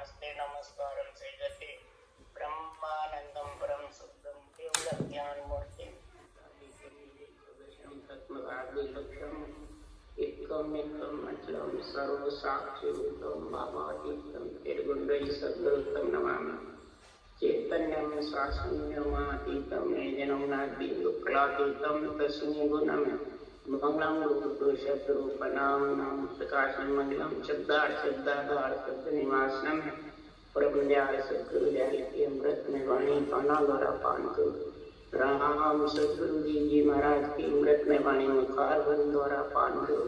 नमस्ते नमस्कारं सेजते ब्रह्मानंदं परम शुद्धं केवलं ज्ञानमूर्तिं तत्मभागविलक्षणम् एकं अचलं सर्वसाक्षिभूतं भावातीतं निर्गुणरहितं सद्गुरुं नमामि। चैतन्यं शास्त्रज्ञमातीतं नैजनं नाद्विन्दुक्लातीतं तस्मै गुणं मंगलम गुरुशब्दरूपनाम नाम प्रकाशन मंगलम शब्दाधार शब्द निवासनम परमज्ञान सद्गुरु ज्ञानी के अमृत में वाणी पाना द्वारा पान करो। राम सद्गुरु जी महाराज की अमृत में वाणी मुखार बंद द्वारा पान करो।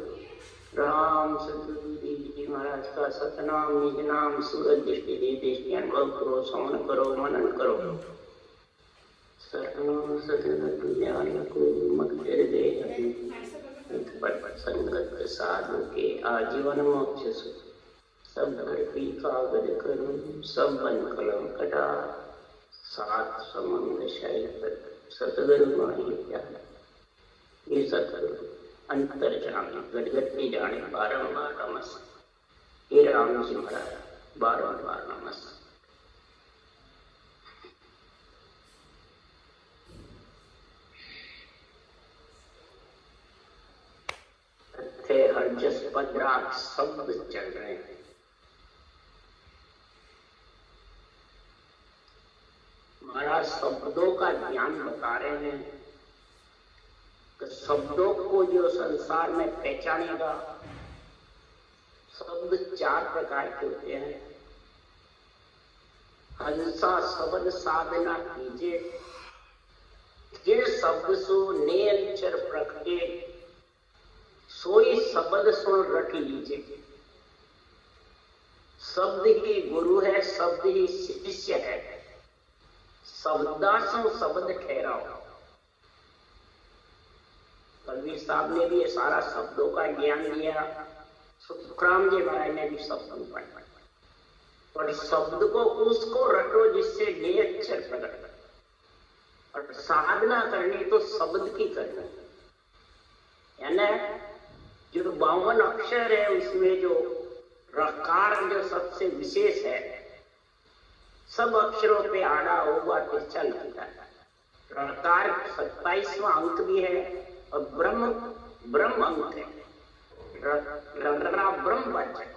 राम सद्गुरु जी महाराज का सतनाम निज नाम सूरज दृष्टि दृष्टि अनुभव करो, श्रवण करो, मनन करो। संगत साधु के आजीवन मोक्ष सुख सब धरती कागज करूं सब बन कलम कटा सात समंग शैल सतगुरु माही प्यार। ये सतगुरु अंतर जाने गदगद की जाने बारंबार नमस्कार। ये राम जी महाराज बारंबार नमस्कार। हर जस पदराग शब्द चल रहे हैं। महाराज शब्दों का ज्ञान बता रहे हैं कि शब्दों को जो संसार में पहचानेगा, शब्द चार प्रकार के होते हैं। हंसा शब्द साधना कीजिए, जिन शब्द सो ने अक्षर प्रकटे सोई शब्द सुन रट लीजिए। शब्द ही गुरु है, शब्द ही शिष्य है। शब्दासु शब्द ठहराओ। कबीर साहब ने भी ये सारा शब्दों का ज्ञान लिया, सुखराम जी महाराज ने भी शब्द पढ़ा। पर शब्द को उसको रटो जिससे ने अक्षर प्रकट कर, और साधना करनी तो शब्द की करनी। यानी जो 52 अक्षर है उसमें जो रकार जो सबसे विशेष है, सब अक्षरों पे आड़ा होगा तिरछा लगता है। रकार 27वां अंक भी है और ब्रह्म अंक है। ब्रह्मवाचक,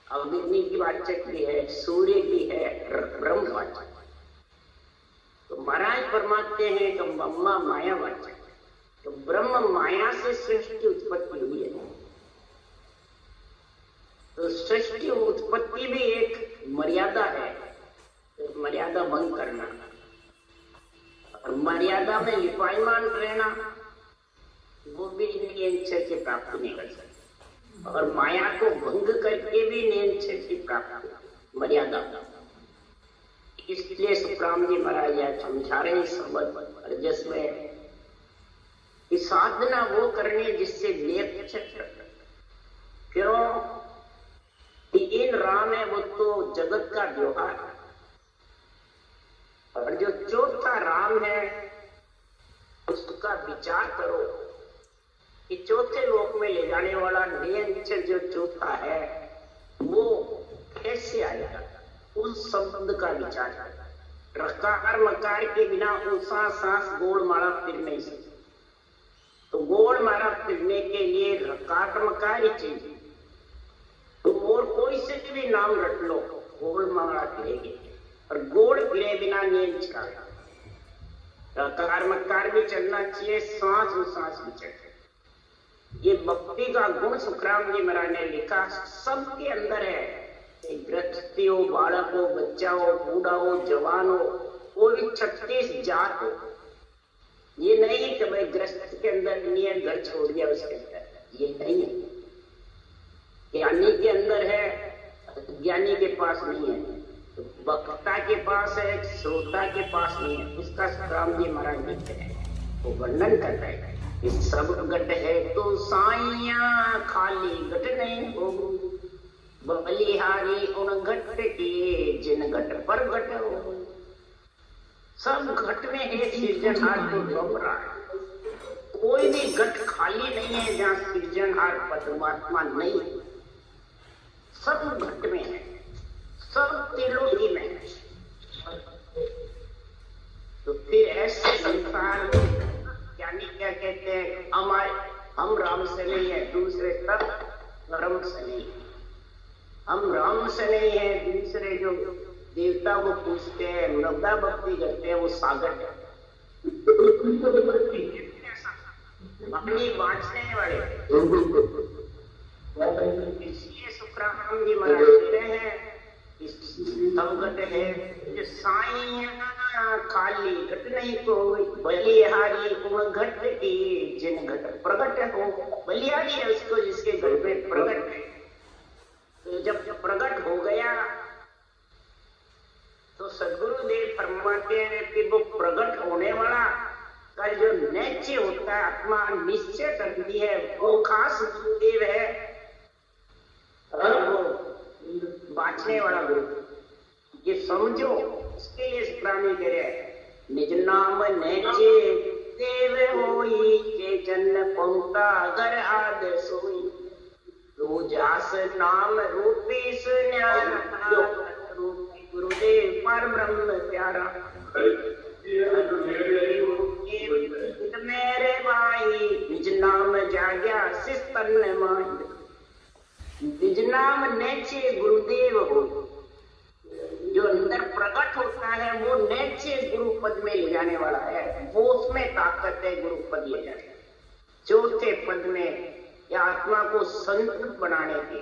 अग्नि की वाचक भी है, सूर्य की है, ब्रह्मवाचक। तो महाराज फरमाते हैं कि ब्रह्मा मायावाचक। तो ब्रह्म माया से सृष्टि उत्पत्ति हुई है। तो सृष्टि उत्पत्ति भी एक मर्यादा है, एक मर्यादा भंग करना और मर्यादा में लिपायमान रहना, वो भी नियंत्रण की प्राप्ति नहीं कर सकते। और माया को भंग करके भी नियंत्रण की प्राप्ति मर्यादा। इसलिए सुखराम जी महाराज समझा रहे हैं शब्द जिसमें कि साधना वो करनी जिससे लेप क्यों तीन राम है, वो तो जगत का व्यवहार है। और जो चौथा राम है उसका विचार करो कि चौथे लोक में ले जाने वाला नियंत्रण जो चौथा है वो कैसे आएगा। उस शब्द का विचार करो। रकार मकार के बिना ऊंसा सांस गोल माला फिर नहीं सकता। तो गोल मारा फिरने के लिए रकार मकार चाहिए। तो और कोई से भी नाम रट लो, गोल मारा फिरेगी। और गोल फिरे बिना नियम चलेगा। रकार मकार भी चलना चाहिए, सांस और सांस भी चले। ये भक्ति का गुण सुखराम जी महाराज ने लिखा सबके अंदर है। गृहस्थी हो, बालक हो, बच्चा हो, बूढ़ा हो, जवान हो, कोई 36 जात हो। ये नहीं कि भाई गृहस्थ के अंदर नहीं है, घर छोड़ दिया उसके अंदर, ये नहीं है। ज्ञानी के अंदर है, ज्ञानी के पास नहीं है। तो वक्ता के पास है, श्रोता के पास नहीं है। उसका राम जी महाराज लिखते हैं, वो वर्णन करता है कि सब घट है तो साइया खाली घट नहीं हो। बलिहारी उन घट के जिन घट पर घट हो। सब घट में है सृजनहार को डूब रहा है। कोई भी घट खाली नहीं है जहाँ सृजनहार परमात्मा नहीं। सब घट में है, त्रिलोकी में। तो फिर ऐसे संसार यानी क्या कहते हैं, हम राम से नहीं है, दूसरे सब धर्म से नहीं है। हम राम से नहीं है, दूसरे जो देवता को पूछते हैं, मृदा भक्ति करते हैं, वो सागर है। अपनी बांटने वाले। इसलिए सुखराम जी महाराज कह रहे हैं, अवगत है जो साईं खाली घट नहीं तो बलिहारी गुण घट की जिन घट प्रगट हो। बलिहारी है उसको जिसके घर में प्रगट है। तो जब प्रगट हो गया तो सदगुरुदेव फरमाते हैं कि वो प्रगट होने वाला का जो निश्चय होता है, आत्मा निश्चय करती है, वो खास गुरुदेव है और वो बांटने वाला गुरु। ये समझो, इसके लिए प्राणी करे निज नाम नेचे देव होई के जन पहुंचा घर आद सोई। रोजास नाम रूपी सुन्यान रूपी गुरुदेव पर ब्रह्म प्यारा। मेरे भाई निज नाम जाग्या सिस्तन माई। निज नाम नेचे गुरुदेव हो, जो अंदर प्रकट होता है वो नेचे गुरु पद में ले जाने वाला है। वो उसमें ताकत है गुरु पद ले जाने। चौथे पद में या आत्मा को संत बनाने की,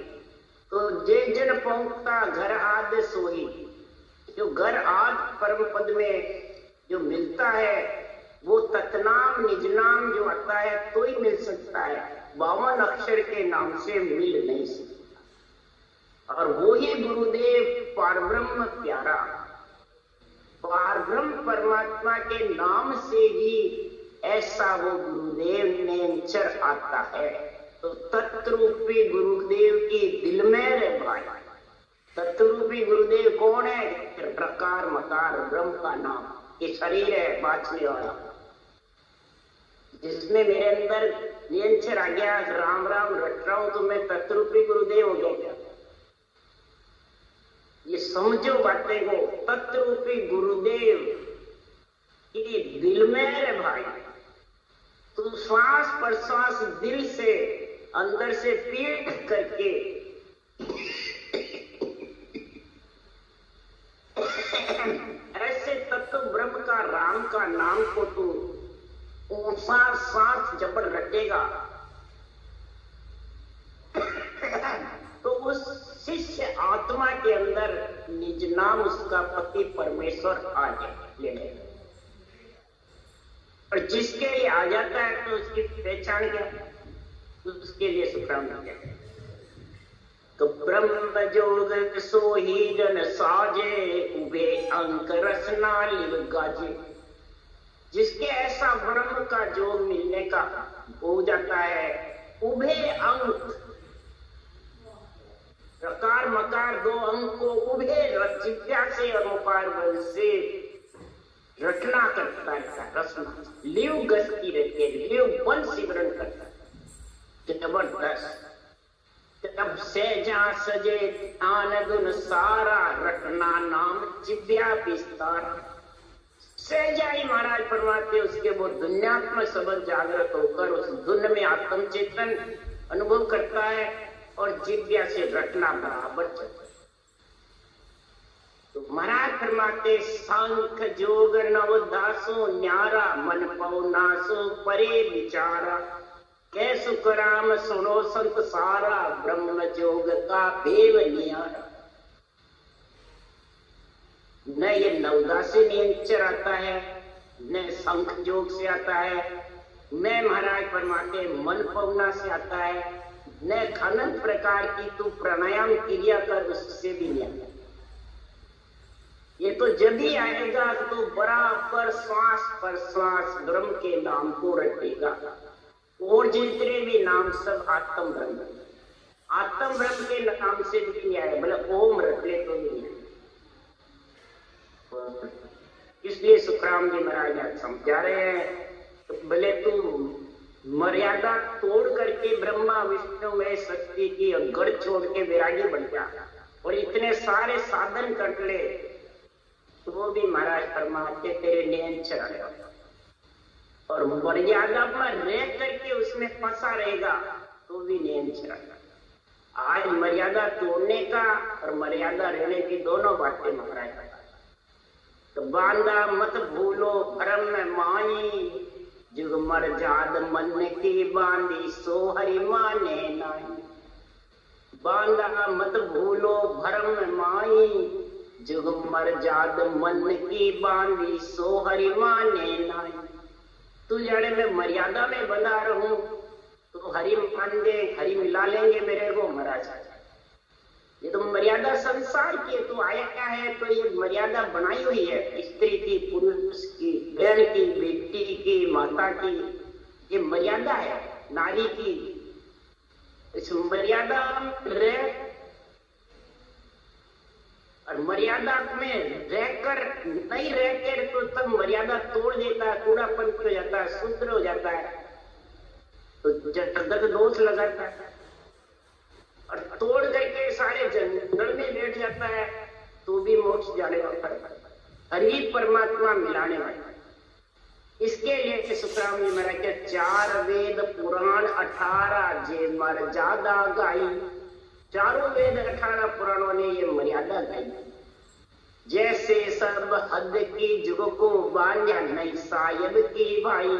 तो जे जन पहुंचता घर आद सोई। जो घर आद परम पद में जो मिलता है वो तत्नाम निज नाम जो आता है तो ही मिल सकता है, 52 अक्षर के नाम से मिल नहीं सकता। और वो ही गुरुदेव पारब्रह्म प्यारा। पारब्रह्म परमात्मा के नाम से ही ऐसा वो गुरुदेव नेचर आता है। तो तत्रूपी गुरुदेव की दिल में रे भाई। तत्रूपी गुरुदेव कौन है? प्रकार मकार ब्रह्म का नाम। ये शरीर है बाँचने वाला, जिसमें मेरे अंदर नियंचर आ गया, राम राम रट रहा हूं, तो मैं तत्रूपी गुरुदेव हो गया। ये समझो बातें को, तत्रूपी गुरुदेव की दिल में रे भाई। तो श्वास प्रश्वास दिल से अंदर से पीठ करके ऐसे तत्व ब्रह्म का राम का नाम को तू ऊंचा साथ जब रटेगा तो उस शिष्य आत्मा के अंदर निज नाम उसका पति परमेश्वर आ जाए। और जिसके लिए आ जाता है तो उसकी पहचान क्या? उसके लिए सुखराम कहते हैं तो ब्रह्म जोग सोही जन साजे उभे अंक रसना लिव गाजे। जिसके ऐसा ब्रह्म का जोग मिलने का हो जाता है, उभे अंक प्रकार मकार 2 अंक को उभे जिज्ञा से और मुकार बल से रटना करता है। रसना लिव गति रहती है, लिव बल सिमरन करता है। जबरदस्त। तब से जा सजे आनंद सारा रटना नाम जिव्या विस्तार। सहजाई महाराज फरमाते उसके वो दुनियात्मक सबद जागृत होकर उस धुन में आत्म चेतन अनुभव करता है और जिव्या से रटना बराबर चलता है। तो महाराज फरमाते सांख जोग नव दासो न्यारा मन पौनासो परे विचारा। कै सुख राम सुनो संत सारा ब्रह्म जोग का देव नियारा। न ये नवदासी नियंचर आता है, न शंख जोग से आता है, न महाराज फरमाते मन पवना से आता है, न अनंत प्रकार की तू प्राणायाम क्रिया कर उससे भी नहीं आता। ये तो जब भी आएगा तो बराबर श्वास पर श्वास ब्रह्म के नाम को रटेगा। और जितने भी नाम सब आत्म ब्रह्म, आत्म ब्रह्म के नाम से भी नहीं आए, बोले ओम रट ले तो नहीं आए। इसलिए सुखराम जी महाराज समझा रहे हैं तो बोले तू मर्यादा तोड़ करके ब्रह्मा विष्णु में शक्ति की गढ़ छोड़ के वैरागी बन जा। और इतने सारे साधन कर ले तो वो भी महाराज फरमाते तेरे नैन चढ़ा, और मर्यादा पर रह करके उसमें फंसा रहेगा तो भी नैन चढ़ा। आज मर्यादा तोड़ने का और मर्यादा रहने की दोनों बातें महाराज। तो बांधा मत भूलो भरम में माई, जुग मर जाद मन की बांधी सो हरि माने नाई। बांधा मत भूलो भरम में माई, जुग मर जाद मन की बांधी सो हरि माने नाई। तू जाने मैं मर्यादा में बना रहूं तो हरि मान दे, हरि मिला लेंगे मेरे को महाराज। ये तो मर्यादा संसार की, तो आया क्या है? तो ये मर्यादा बनाई हुई है स्त्री की, पुरुष की, बहन की, बेटी की, माता की, ये मर्यादा है नारी की। इस मर्यादा रह और मर्यादा में रहकर नहीं रहकर तो तब मर्यादा तोड़ देता है, कूड़ापन हो जाता है, शूद्र हो जाता है, तो जगत दोष लगाता है और तोड़ करके सारे जंगल में बैठ जाता है तो भी मोक्ष जाने वाला है, हरि परमात्मा मिलाने वाला। इसके लिए सुखराम जी महाराज के 4 वेद पुराण 18 जे मर्यादा गाई। चारों वेद 18 पुराणों ने ये मर्यादा गाई। जैसे सब हद की जुग को बांधा नहीं साहिब की भाई।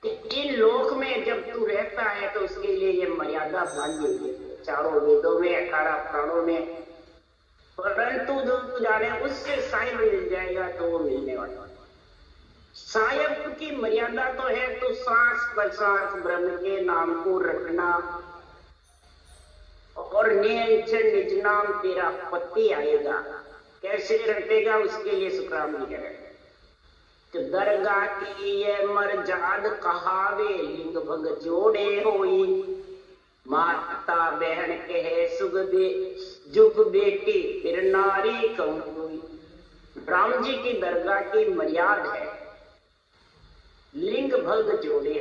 इन लोक में जब तू रहता है तो उसके लिए ये मर्यादा बांधी हुई है चारों वेदों में 18 पुराणों में। परंतु जो तू जाने उससे साहिब मिल जाएगा तो वो मिलने वाला। साहिब की मर्यादा तो है तो सांस प्रश्वास ब्रह्म के नाम को रखना और निज नाम तेरा पति आएगा। कैसे रटेगा उसके लिए सुखराम जी कह रहे हैं कि दरगाह की ये मर्जाद कहावे लिंग भग जोड़े होई। माता बहन कहे सुग बे जुग बेटी फिर नारी कहूँ। राम जी की दरगाह की मर्यादा है लिंग भग जोड़े।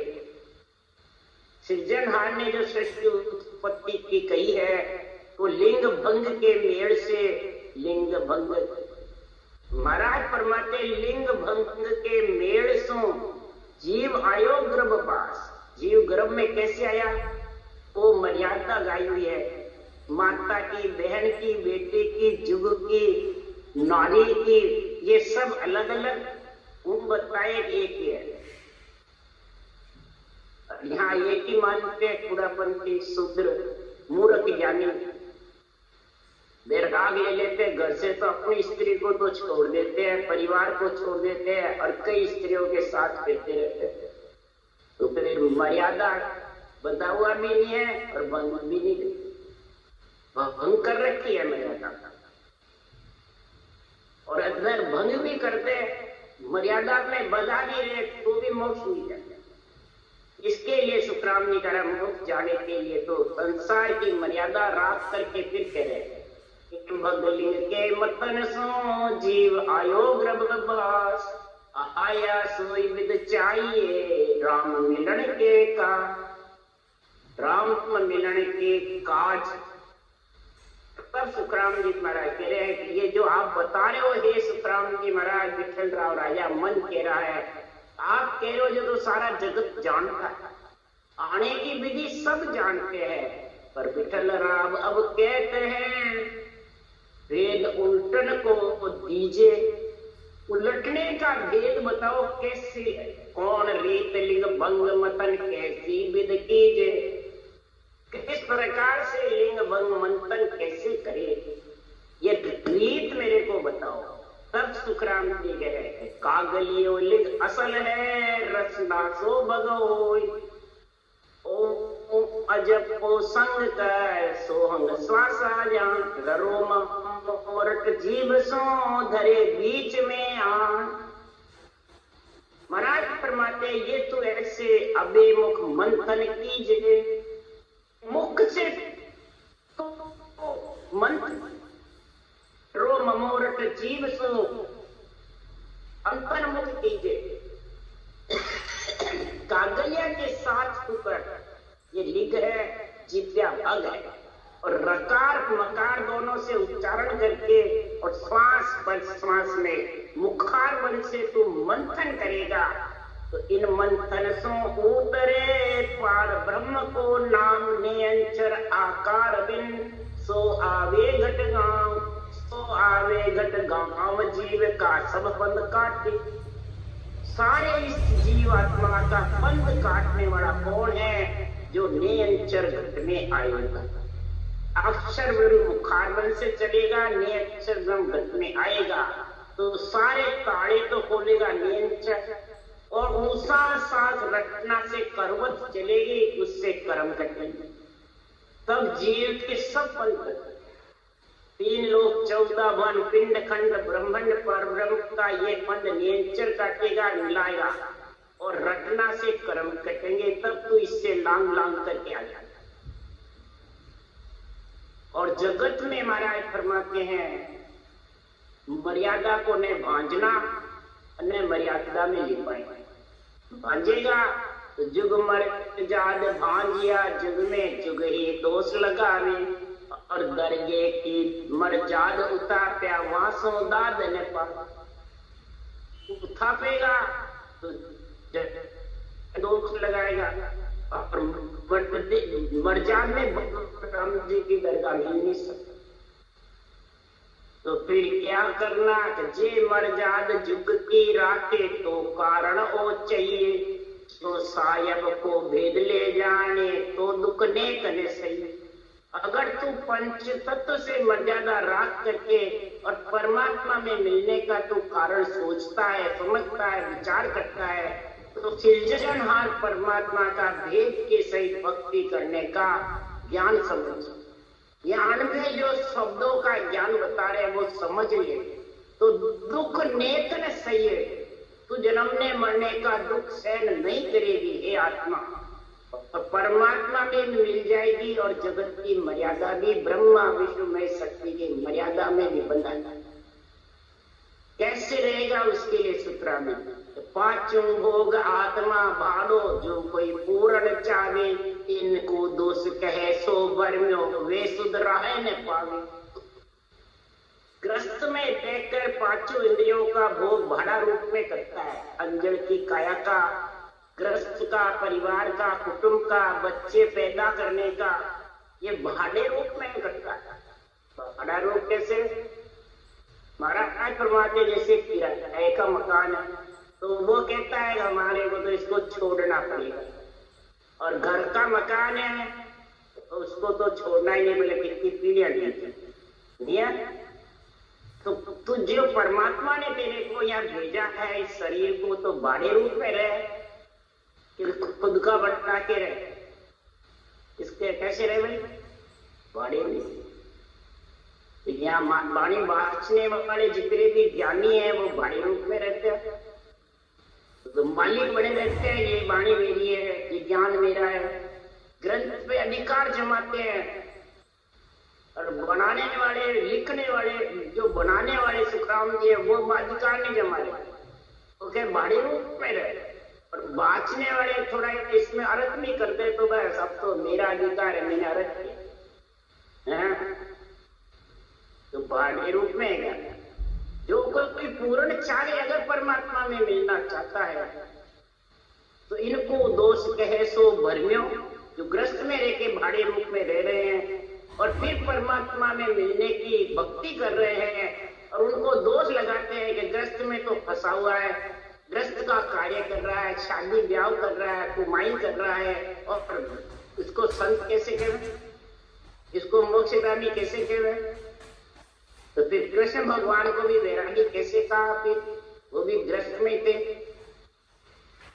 सृजनहार ने जो सृष्टि उत्पत्ति की कही है तो लिंग भंग के मेल से लिंग भंग महाराज फरमाते लिंग भंग के मेल सो जीव आयो गर्भ पास। जीव गर्भ में कैसे आया? वो मर्यादा गाई हुई है माता की, बहन की, बेटी की, जुग की, नारी की, ये सब अलग अलग गुण बताए एक ही है। यहाँ एक ही मानते पूरापंथी शूद्र मूर्ख ज्ञानी बैराग ले लेते घर से तो अपनी स्त्री को तो छोड़ देते हैं, परिवार को छोड़ देते हैं और कई स्त्रियों के साथ फिरते रहते हैं। तो फिर मर्यादा बंधा हुआ भी नहीं है और भंग भी नहीं, भंग कर रखी है मर्यादा। और अगर भंग भी करते मर्यादा में बधा भी रहे तो भी मोक्ष नहीं जाते। इसके लिए सुखराम जी कह मोक्ष जाने के लिए तो संसार की मर्यादा राख करके फिर कह रहे हैं भगलिंग के मतन सो जीव आयो गर्भवास। आया सोई विद चाहिए राम मिलन के का। राम मिलन के काज। तब सुखराम जी महाराज कह रहे हैं कि ये जो आप बता रहे हो हे सुखराम जी महाराज, विठल राव राजा मन कह रहा है, आप कह रहे हो जो तो सारा जगत जानता है, आने की विधि सब जानते हैं, पर विठल राव अब कहते हैं वेद उल्टन को दीजिए। उलटने का भेद बताओ कैसे है? कौन रीत लिंग भंग मतन कैसी विध कीजे? किस प्रकार से लिंग भंग मंथन कैसे करे ये रीत मेरे को बताओ। तब सुखराम जी गए कागलियो लिंग असल है रसना सो भगोई। ओ अजब को संग कर सोहंग श्वासा जान। गरोम मोरट जीव सो धरे बीच में आन। महाराज फरमाते ये तो ऐसे अबेमुख मंथन कीजिए। मुख से तो मंथन रोम मोरट जीव सो अंतर्मुख कीजिए। कागलिया के साथ ऊपर ये लिंग है, जित्या भग है और रकार मकार दोनों कानों से उच्चारण करके और श्वास पर श्वास में मुखार बल से तू मंथन करेगा तो इन मंथन सो उतरे पार ब्रह्म को नाम नियंचर आकार बिन सो आवे घट गांव, सो आवे घट गांव जीव का सब बंद काटे। सारे इस जीवात्मा का बंद काटने वाला कौन है? जो नियंचर घट में आएगा। अक्षर मुखार बल से चलेगा, नियंचर घट में आएगा तो सारे ताड़े तो खोलेगा नियंचर, और ऊषा साथ रटना से करवत चलेगी, उससे कर्म कटेंगे, तब जीव के सब फल कटेंगे। 3 लोक 14 वन पिंड खंड ब्रह्मांड पर ब्रह्म का ये फंड नियंचर काटेगा, मिलाएगा और रटना से कर्म कटेंगे, तब तो इससे लांग लांग करके आ जाएगा। और जगत में महाराज फरमाते हैं मर्यादा को न भांजना न मर्यादा में लिपाए। भांजेगा तो जुग मर्याद भांजिया, जुग में जुग ही दोष लगावे, और दरगे की मर्याद उताप्या वासों दाद न पा। उठापेगा तो दोष लगाएगा और मर्याद में राम जी की दरगाह मिल नहीं सकती। तो फिर क्या करना? जे मर्याद जुग की राखे तो कारण ओ चाहिए, तो सायब को भेद ले जाने तो दुख ने कने सही। अगर तू पंच तत्व से मर्यादा राख करके और परमात्मा में मिलने का तू कारण सोचता है, समझता है, विचार करता है, तो सृजनहार परमात्मा का भेद के सही भक्ति करने का ज्ञान समझ। ज्ञान में जो शब्दों का ज्ञान बता रहे वो समझ ले तो दुख नेतन सही है। तू जन्मने मरने का दुख सहन नहीं करेगी हे आत्मा, और परमात्मा में मिल जाएगी और जगत की मर्यादा भी ब्रह्मा विष्णु में शक्ति की मर्यादा में भी बंधा जाएगा। कैसे रहेगा उसके लिए सूत्र में पांचों भोग आत्मा भाड़ो, जो कोई पूर्ण चाहे इनको दोष कहे सो बर्म्यो, वे सुधरा है न पावे। ग्रस्त में रहकर पांचों इंद्रियों का भोग भाड़ा रूप में करता है। अंजल की काया का, ग्रस्त का, परिवार का, कुटुंब का, बच्चे पैदा करने का, ये भाड़े रूप में करता है। भाड़ा रूप कैसे? महाराज फरमाते जैसे किराए का मकान है तो वो कहता है हमारे को तो इसको छोड़ना पड़ेगा, और घर का मकान है तो उसको तो छोड़ना ही नहीं, बोले कितनी पीढ़ियां दिया। तो तू जो परमात्मा ने तेरे को यहाँ भेजा है इस शरीर को, तो भाड़े रूप में रहे कि खुद का बटना के रहे। इसके कैसे रहे भाई? भाड़े में। यहाँ वाणी बांचने वाले जितने भी ज्ञानी हैं वो भाड़े रूप में रहते हैं, तो मालिक बने रहते हैं, ये वाणी मेरी है, ये ज्ञान मेरा है। ग्रंथ पे अधिकार जमाते हैं, और बनाने वाले, लिखने वाले, जो बनाने वाले सुखराम जी है वो अधिकार नहीं जमा रहे, तो क्या भाड़े रूप में रहे। और बांचने वाले थोड़ा इसमें अर्थ नहीं करते तो बस अब तो मेरा अधिकार है, मैंने अर्थ किया, तो भाड़े रूप में है। जो कोई पूर्ण चाहे अगर परमात्मा में मिलना चाहता है तो इनको दोष कहे सो भरम्यो, जो ग्रस्त में रह के भाड़े रूप में रह रहे हैं और फिर परमात्मा में मिलने की भक्ति कर रहे हैं, और उनको दोष लगाते हैं कि ग्रस्त में तो फंसा हुआ है, ग्रस्त का कार्य कर रहा है, शादी ब्याह कर रहा है, कुमाई कर रहा है, और इसको संत कैसे कहें, इसको मोक्षगामी कैसे कहें। तो फिर कृष्ण भगवान को भी वैरागी कैसे कहा? फिर वो भी ग्रस्त में थे,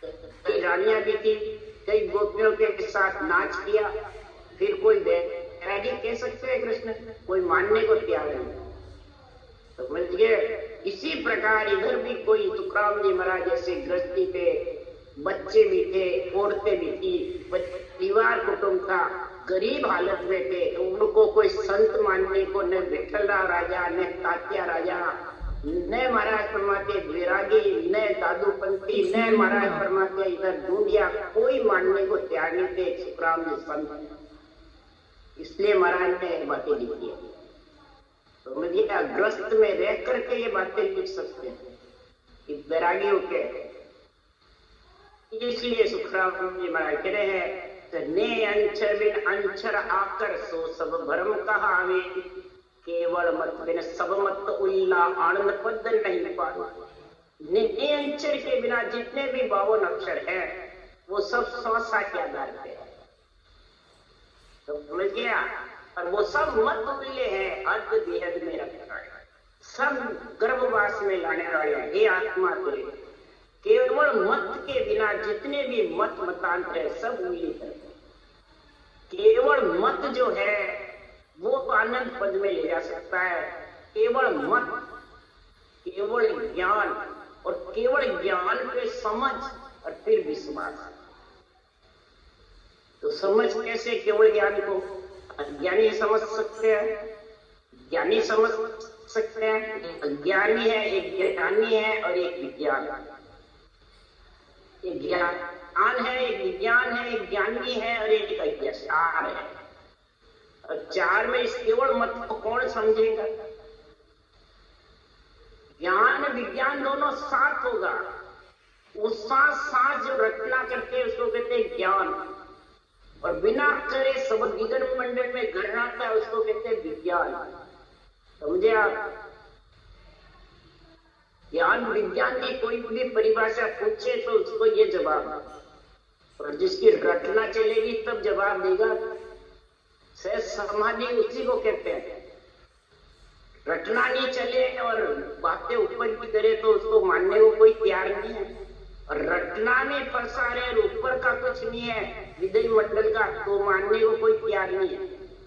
कई रानियां भी थी, कई गोपियों के साथ नाच किया, फिर कोई वैरागी कह सकते हैं कृष्ण? कोई मानने को तैयार नहीं। तो समझिए इसी प्रकार इधर भी कोई तुकाराम जी महाराज जैसे गृहस्थी थे, बच्चे भी थे, औरतें भी थी, परिवार कुटुंब था, गरीब हालत में थे, तो उनको कोई संत मानने को न विठल राजा, न तात्या राजा, न महाराज फरमाते वैरागी, न दादूपंथी, न महाराज फरमाते इधर ढूंढिया, कोई मानने को तैयार नहीं थे सुखराम जी संत। इसलिए महाराज ने बातें लिखी है। समस्या ग्रस्त में रह करके ये बातें लिख सकते हैं कि वैरागियों के। इसलिए सुखराम जी महाराज कह रहे हैं, ने अंचर बिन अंचर आकर सो सब भरम कहावे, केवल मत बिन सब मत उल्ला आनंद पद नहीं पावे। ने अंचर के बिना जितने भी 52 अक्षर हैं वो सब श्वासा के आधार पे है, तो समझ गया। और वो सब मत उल्ले हैं, अर्ध बेहद में रखने वाले, सब गर्भवास में लाने वाले हैं। हे आत्मा तेरे केवल मत के बिना जितने भी मत मतांतर है सब उल्लित है। केवल मत जो है वो आनंद पद में ले जा सकता है। केवल मत, केवल ज्ञान, और केवल ज्ञान पे समझ और फिर विश्वास। तो समझ कैसे? केवल ज्ञान को अज्ञानी समझ सकते हैं, ज्ञानी समझ सकते हैं। अज्ञानी है, एक ज्ञानी है और एक विज्ञान। एक ज्ञान है, एक विज्ञान है, एक ज्ञानी है और एक अज्ञान है। और चार में इस केवल मत को कौन समझेगा? ज्ञान विज्ञान दोनों साथ होगा। उस साथ जो रचना करते हैं उसको कहते हैं ज्ञान, और बिना करे सब विघन मंडल में गणना था उसको कहते हैं विज्ञान। समझे आप? ज्ञान विज्ञान की कोई भी परिभाषा पूछे तो उसको ये जवाब, और जिसकी रटना चलेगी तब जवाब देगा। सहज समाधि उसी को कहते हैं। रटना नहीं चले और बातें ऊपर की करे तो उसको मानने को कोई तैयार नहीं है। और रटना में प्रसार है और ऊपर का कुछ नहीं है विदय मंडल का, तो मानने को कोई तैयार नहीं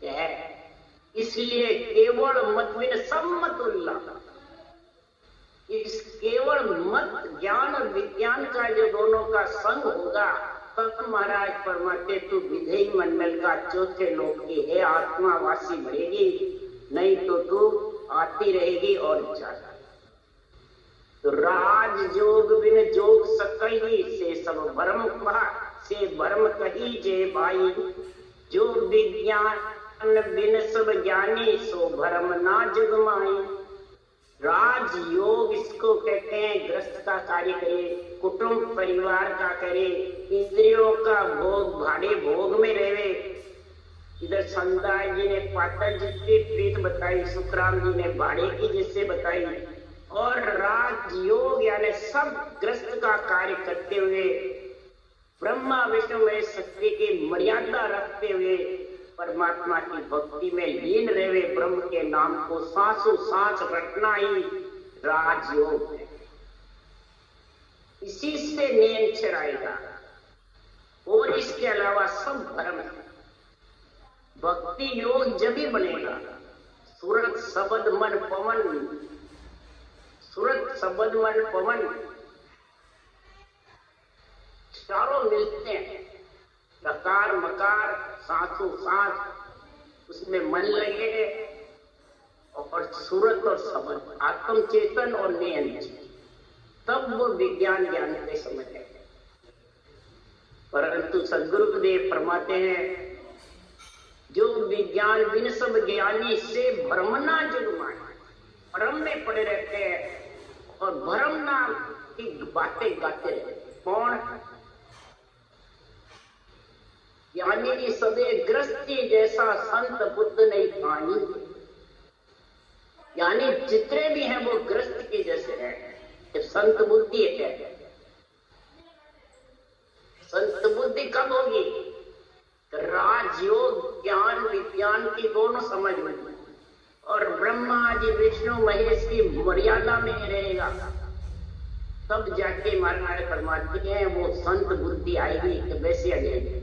है। इसलिए केवल मत बिन सब मत उल्ला, इस केवल मत ज्ञान और विज्ञान का जो दोनों का संग होगा तब महाराज फरमाते तू विधेय मंडल का चौथे लोक की है आत्मावासी बढ़ेगी, नहीं तो तू आती रहेगी और जाती। तो राज जोग बिन जोग सकही से सब भरम कहा, से भरम कही जे भाई। जो विज्ञान बिन सब ज्ञानी सो भरम ना जगमाई। राज योग इसको कहते हैं गृहस्थ का कार्य करे, कुटुंब परिवार का करे, इंद्रियों का भोग भाड़े भोग में रहे। इधर संदाय जी ने पातल जी की प्रीत बताई, सुखराम जी ने भाड़े की जिससे बताई। और राज योग यानी सब गृहस्थ का कार्य करते हुए ब्रह्मा विष्णु में शक्ति की मर्यादा रखते हुए परमात्मा की भक्ति में लीन रहे, ब्रह्म के नाम को सांसों सांस रटना ही राजयोग है। इसी से नियंत्रण आएगा, और इसके अलावा सब भ्रम है। भक्ति योग जब ही बनेगा सूरत शब्द मन पवन, सूरत शब्द मन पवन चारों मिलते हैं। लकार मकार सांसों सांस उसमें मन लगे, और सूरत और शब्द आत्म चेतन और नियंत्रण, तब वो विज्ञान ज्ञान के समझ है। परंतु सदगुरुदेव फरमाते हैं जो विज्ञान बिन सब ज्ञानी से भ्रमना जगमाए, भ्रम में पड़े रहते हैं और भ्रम नाम की बातें गाते रहते। कौन? ज्ञानी की सदे ग्रस्ती जैसा संत बुद्ध नहीं पानी। यानी जितने भी हैं वो ग्रस्त के जैसे हैं। संत बुद्धि है। संत बुद्धि कब होगी? राजयोग ज्ञान विज्ञान की दोनों समझ में, और ब्रह्मा जी विष्णु महेश की मर्यादा में रहेगा, तब जाके महाराज फरमाते हैं वो संत बुद्धि आएगी। तो वैसे आ जाएगी।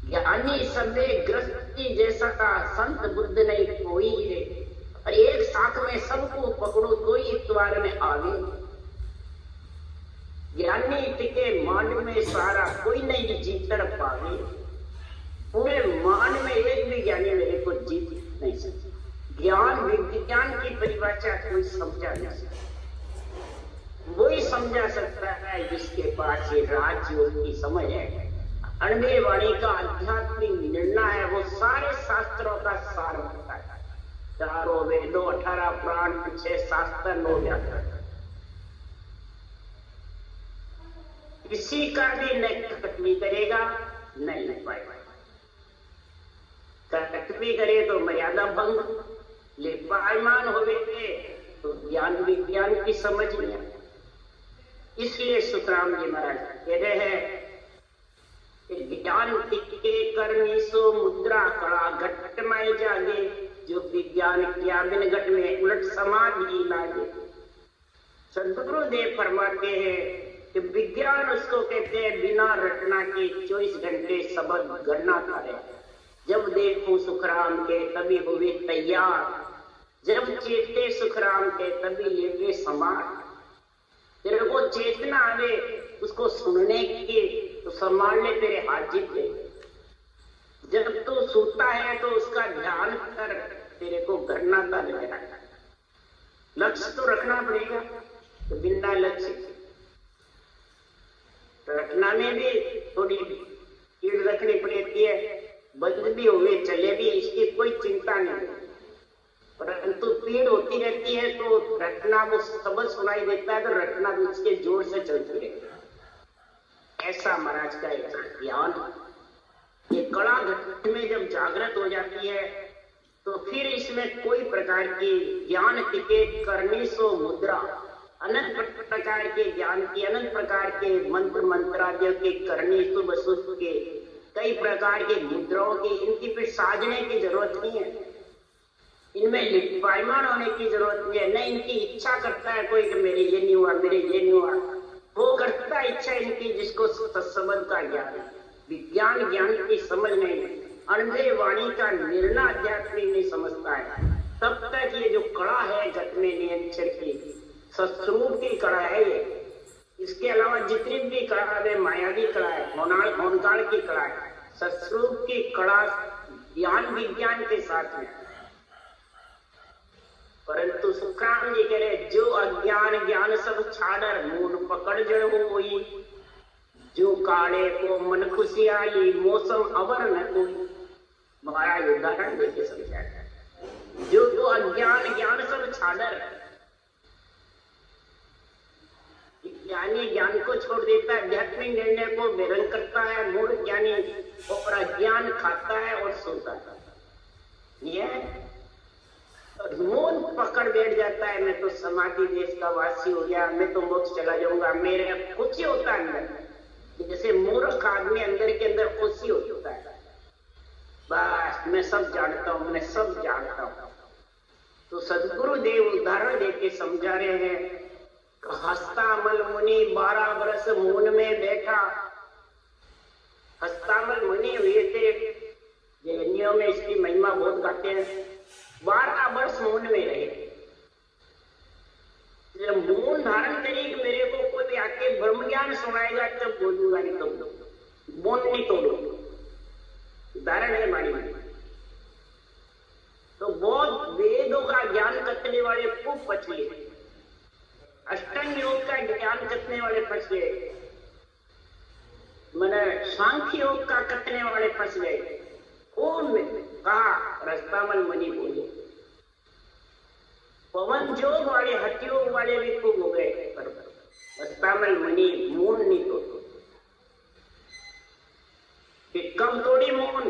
ज्ञानी सबे ग्रस्ती जैसा का संत बुद्ध नहीं कोई है, और एक साथ में सबको पकड़ो तो ही इतवार में आवे। ज्ञानी टिके मान में सारा कोई नहीं जीतड़ पावे। पूरे मान में एक भी ज्ञानी मेरे को जीत नहीं सकता। ज्ञान विज्ञान की परिभाषा कोई समझा नहीं सकता। वही समझा सकता है जिसके पास ये राजयोग की समझ है। अणवे वाणी का आध्यात्मिक निर्णय है, वो सारे शास्त्रों का सार होता है। चारों वेदों, 18 पुराण, 6 शास्त्र, 9 व्याकरण, किसी का भी न कटवी करेगा न लिख पाएगा। कटवी करे तो मर्यादा भंग, लिपायमान होवे तो ज्ञान विज्ञान की समझ नहीं आती। इसलिए सुखराम जी महाराज कह रहे हैं कि ज्ञान टिके करनी सो मुद्रा कड़ा घट में जागे, जो विज्ञान किया बिन घट में उलट समाधि लागे। सदगुरुदेव फरमाते हैं कि विज्ञान उसको कहते हैं बिना रटना के 24 घंटे शब्द गणना करे। जब देखूं सुखराम के तभी हुए तैयार, जब चेते सुखराम के तभी लेके समार। तेरे को चेतना आवे उसको सुनने की तो संभाल ले, तेरे हाथ जीत ले। जब तू सूता है तो उसका ध्यान कर, तेरे को गणना का लगेगा। लक्ष्य तो रखना पड़ेगा, तो बिना लक्ष्य रखना में भी थोड़ी कीड़ रखनी पड़ती है। बंद भी हुए चले भी, इसकी कोई चिंता नहीं, परंतु पीड़ होती रहती है तो रटना वो शब्द सुनाई देता है तो रटना भी उसके जोर से चलती रहती है। ऐसा महाराज का एक ज्ञान, ये कड़ा घट में जब जागृत हो जाती है तो फिर इसमें कोई प्रकार की ज्ञान टिके करनी सो मुद्रा, अनंत प्रकार के ज्ञान की, अनंत प्रकार के मंत्र मंत्रादियों के करनी शुभ शुभ के कई प्रकार के मुद्राओं की, इनकी फिर साजने की जरूरत नहीं है, इनमें लिपायमान होने की जरूरत नहीं है। न इनकी इच्छा करता है कोई कि मेरे ये नहीं हुआ, मेरे ये नहीं हुआ, वो करता है इच्छा इनकी जिसको सत्संबंध का ज्ञान है। विज्ञान ज्ञान की समझ नहीं, अनभे वाणी का निर्णय अध्यात्म नहीं समझता है, तब तक ये जो कड़ा है घट में नियंत्रण की, सत्स्वरूप की कड़ा है ये। इसके अलावा जितनी भी कड़ा है मायावी कड़ा है, होनकाल की कड़ा है, सत्स्वरूप की कड़ा ज्ञान विज्ञान के साथ में। परंतु सुखराम जी कह रहे जो अज्ञान ज्ञान सब छाड़र मून पकड़ जड़ होई, जो काले को मन खुशियाली मौसम अवर न कोई। महाराज उदाहरण देके समझाया, जो अज्ञान ज्ञान सब छाड़र, ज्ञानी ज्ञान को छोड़ देता है, आध्यात्मिक निर्णय को विरंग करता है, मूढ़ ज्ञानी और अज्ञान खाता है और सोता है। ये मून पकड़ बैठ जाता है, मैं तो समाधि देश का वासी हो गया, मैं तो मोक्ष चला जाऊंगा, मेरे कुछ ही होता है अंदर। जैसे मूर्ख आदमी अंदर के अंदर खुशी हो जाता है, बस मैं सब जानता हूं, मैं सब जानता हूं। तो सदगुरु देव उदाहरण देके समझा रहे हैं, हस्तामल मुनि 12 वर्ष मून में बैठा। हस्तामल मुनि हुए थे, जैनियों में इसकी महिमा बहुत गाते हैं। 12 वर्ष मून में रहे। जब मून धारण करी कि मेरे को कोई आके ब्रह्म ज्ञान सुनाएगा तब बोलूंगा, नहीं तो मून नहीं तोड़ूंगा। धारण है मानी में तो बहुत वेदों का ज्ञान करने वाले खूब पछले, अष्टांग योग का ज्ञान करने वाले फंस गए, मैंने सांख्य योग का करने वाले फंस गए। खूब कहा रस्तामल मुनि बोले, पवन जोग वाले हठयोग वाले भी खूब हो गए, रस्तामल मुनि मून नहीं तोड़ो। कब तोड़ी मून?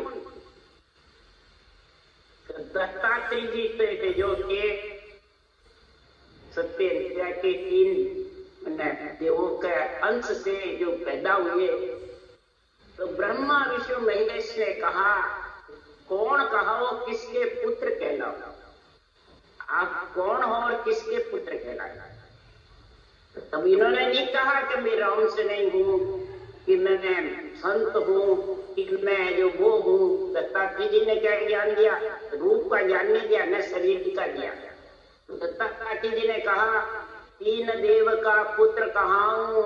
दत्तात्रेय जी थे जो के सत्य के 3 देवों के अंश से जो पैदा हुए, तो ब्रह्मा विष्णु महेश ने कहा कौन कहो किसके पुत्र कहलाओ, आप कौन हो और किसके पुत्र कहलाए। तब इन्होंने नहीं कहा कि मैं राम से नहीं हूं, कि मैं संत हूं, कि मैं जो वो हूं। दत्तात्रेय जी ने क्या ज्ञान दिया? रूप का ज्ञान नहीं दिया, न शरीर का दिया। दत्तात्रेय जी ने कहा 3 देव का पुत्र कहाऊं,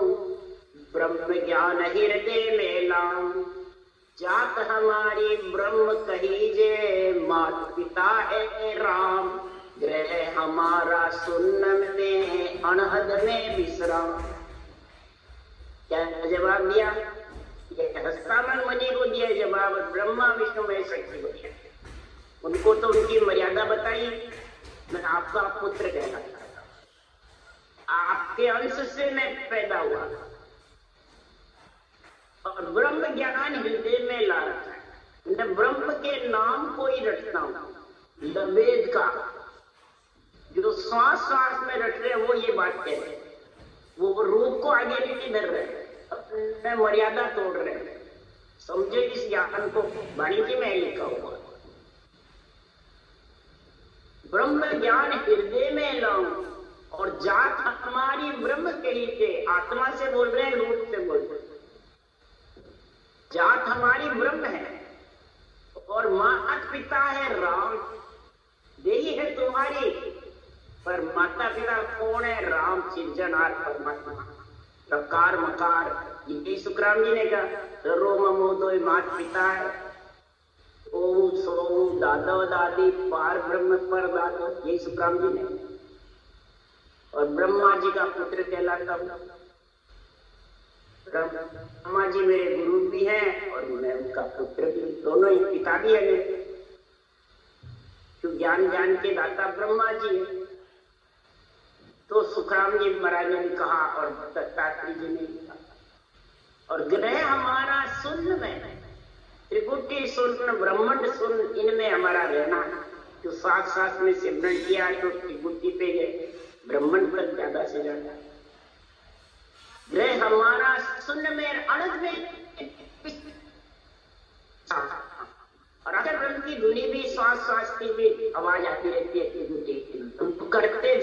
ब्रह्म ज्ञान हृदय में लाऊं, जात हमारी ब्रह्म कहीजे, माता पिता है राम, ग्रह हमारा सुन्नम में अनहद में विश्राम। क्या जवाब दिया? ये हस्तामल मुनि को दिया जवाब, ब्रह्मा विष्णु महेश को दिया। उनको तो उनकी मर्यादा बताई, मैं आपका पुत्र कहलाता था, आपके अंश से मैं पैदा हुआ और ब्रह्म ज्ञान हृदय में ला रखा है। मैं ब्रह्म के नाम को ही रटता हूं, लबेद का जो श्वास श्वास में रट रहे वो ये बात कह रहे, वो रूप को आगे नहीं धर रहे, अपने मर्यादा तोड़ रहे। समझे इस ज्ञान को, वाणिज्य में लिखा हुआ ब्रह्म ज्ञान हृदय में लाऊं और जात हमारी ब्रह्म कहते, आत्मा से बोल रहे हैं, रूप से बोल रहे हैं। जात हमारी ब्रह्म है और माता पिता है राम, यही है तुम्हारी, पर माता पिता कौन है? राम सिरजनहार परमात्मा, प्रकार मकार। यही सुखराम जी ने कहा, रो ममो दो मात पिता है, ओ सो दादा दादी पार ब्रह्म पर दादो, यही सुखराम जी ने। और ब्रह्मा जी का पुत्र कहलाता हूं। ब्रह्मा जी मेरे गुरु भी हैं और मैं उनका पुत्र भी, दोनों ही पिता भी है। तो ज्ञान ज्ञान के दाता ब्रह्मा जी है। तो सुखराम जी महाराज ने कहा और दत्तात्रेय जी ने कहा, और ग्रह हमारा शून्य में, त्रिपुटी शून्य ब्रह्मांड शून्य, इनमें हमारा रहना। तो साथ साथ में सिमरन किया तो त्रिपुटी पे गए, ब्रह्मांड पर ज्यादा से ज्यादा। ग्रह हमारा शून्य में अनंत में, और अगर ब्रह्म की धुनी भी श्वास श्वास की भी आवाज आती रहती है त्रिपुटी, तुम करते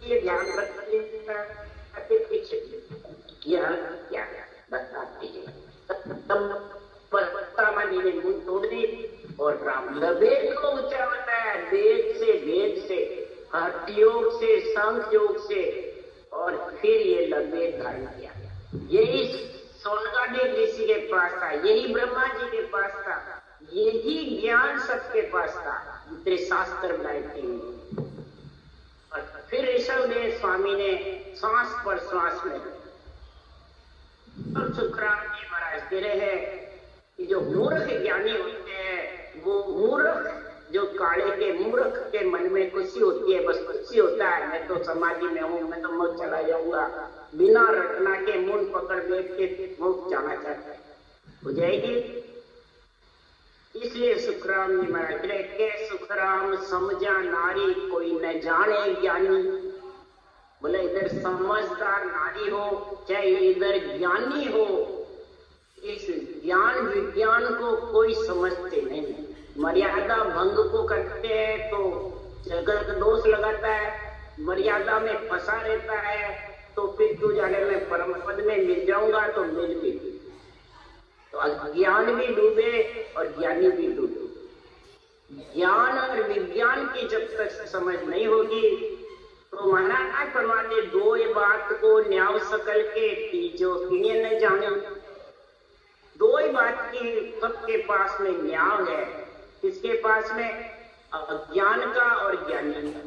ये ध्यान रखते पीछे यह क्या बताते ने मुंह तोड़ दी और राम लबेद को ऊंचा बताया, वेद से हठ से सांख योग से, और फिर ये लबेद धारण किया। यही सोनकादी ऋषि के पास था, यही ब्रह्मा जी के पास था, यही ज्ञान सबके पास था, जितने शास्त्र बनाए थे। और फिर ऋषभदेव स्वामी ने श्वास पर श्वास में, और सुखराम जी महाराज कह रहे हैं कि जो मूर्ख ज्ञानी होते हैं, वो मूर्ख जो काले के मूर्ख के मन में खुशी होती है, बस खुशी होता है, मैं तो समाधि में हूँ, मैं तो मौत चला जाऊंगा, बिना रटना के मुंह पकड़ बैठ के मौत जाना चाहता है, हो जाएगी। इसलिए सुखराम जी महाराज के सुखराम समझा नारी कोई न जाने ज्ञानी, बोले इधर समझदार नारी हो चाहे इधर ज्ञानी हो, इस ज्ञान विज्ञान को कोई समझते नहीं। मर्यादा भंग को करते हैं तो जगत दोष लगाता है, मर्यादा में फंसा रहता है, तो फिर तू जाने में परम पद में मिल जाऊंगा तो मिल भी, तो अज्ञान भी डूबे और ज्ञानी भी डूबे। ज्ञान और विज्ञान की जब तक समझ नहीं होगी तो महाराज फरमाते, दो ये बात को न्याव सकल के तीजो किन्हीं न जाने। दो ही बात की सबके पास में न्याव है, किसके पास में? अज्ञान का और ज्ञानी का।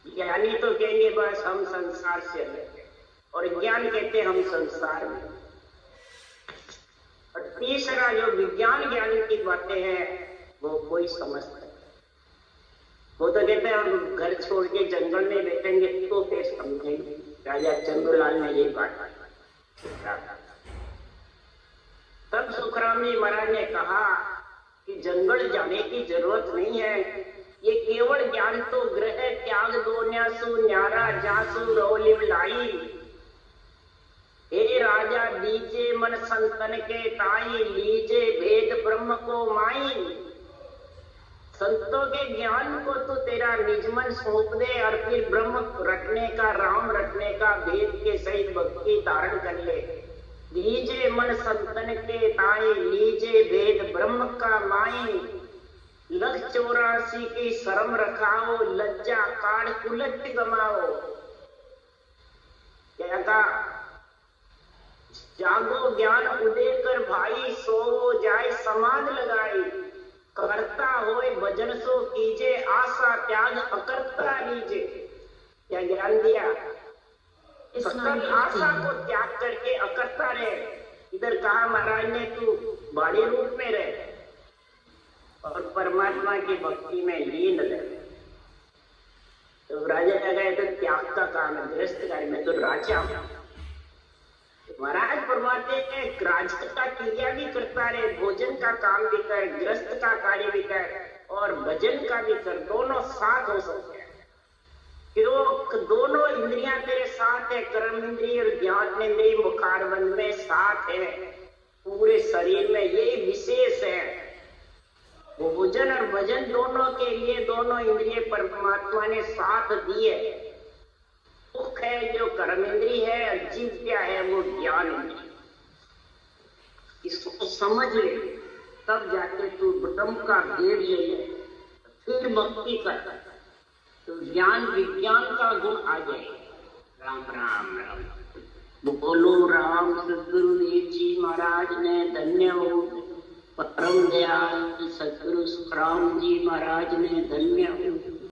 ज्ञानी तो कहेंगे बस हम संसार से अलग, और ज्ञान कहते हम संसार में। और तीसरा जो विज्ञान ज्ञान की बातें हैं वो कोई समझता है, वो तो कहते हैं हम घर छोड़ के जंगल में बैठेंगे तो फिर समझेंगे। राजा चंद्रलाल ने ये बात तब सुखराम जी महाराज ने कहा कि जंगल जाने की जरूरत नहीं है, ये केवल ज्ञान तो ग्रह त्याग दो न्यासु न्यारा जासु रोलिम लाई। हे राजा दीजे मन संतन के ताई, लीजे भेद ब्रह्म को माई। संतों के ज्ञान को तो तेरा निजमन सौंप दे और फिर ब्रह्म रटने का, राम रटने का, भेद के सहित भक्ति धारण कर ले। लीजे मन संतन के ताई, लीजे भेद ब्रह्म का माई। लख 84 की शर्म रखाओ, लज्जा काढ़ कुलट गमाओ। क्या कहा? जागो ज्ञान उदय कर भाई, सोवो जाए समाध लगाई। करता होए भजन सो कीजे, आशा त्याग अकर्ता लीजे। क्या ज्ञान दिया? आशा को त्याग करके अकर्ता रहे। इधर कहा महाराज ने तू बाड़ी रूप में रहे, और परमात्मा की भक्ति में लीन रहे। तो राजा गए तो त्याग का काम है, गृहस्थ कार्य में तो राजा हूं। महाराज फरमाते हैं राज का क्रिया भी करता रहे, भोजन का काम भी कर, गृहस्थ का कार्य भी कर और भजन का भी कर, दोनों साथ हो सकते हैं। क्यों? दोनों इंद्रियां तेरे साथ है, कर्म इंद्रिय और ज्ञान इंद्रिय मुखारबंद में साथ है, पूरे शरीर में यही विशेष है। वो भोजन और भजन दोनों के लिए दोनों इंद्रिय परमात्मा ने साथ दिए। मुख है जो कर्म इंद्रिय है और जीव है वो ज्ञान इंद्रिय। इसको समझ ले तब जाके तू ब्रह्म का भेद ले ले, फिर भक्ति कर तो ज्ञान विज्ञान का गुण आ जाए। राम राम राम बोलो। राम सदगुरुदेव जी महाराज ने धन्य हो, परम दयाल सदगुरु सुखराम जी महाराज ने धन्य हो।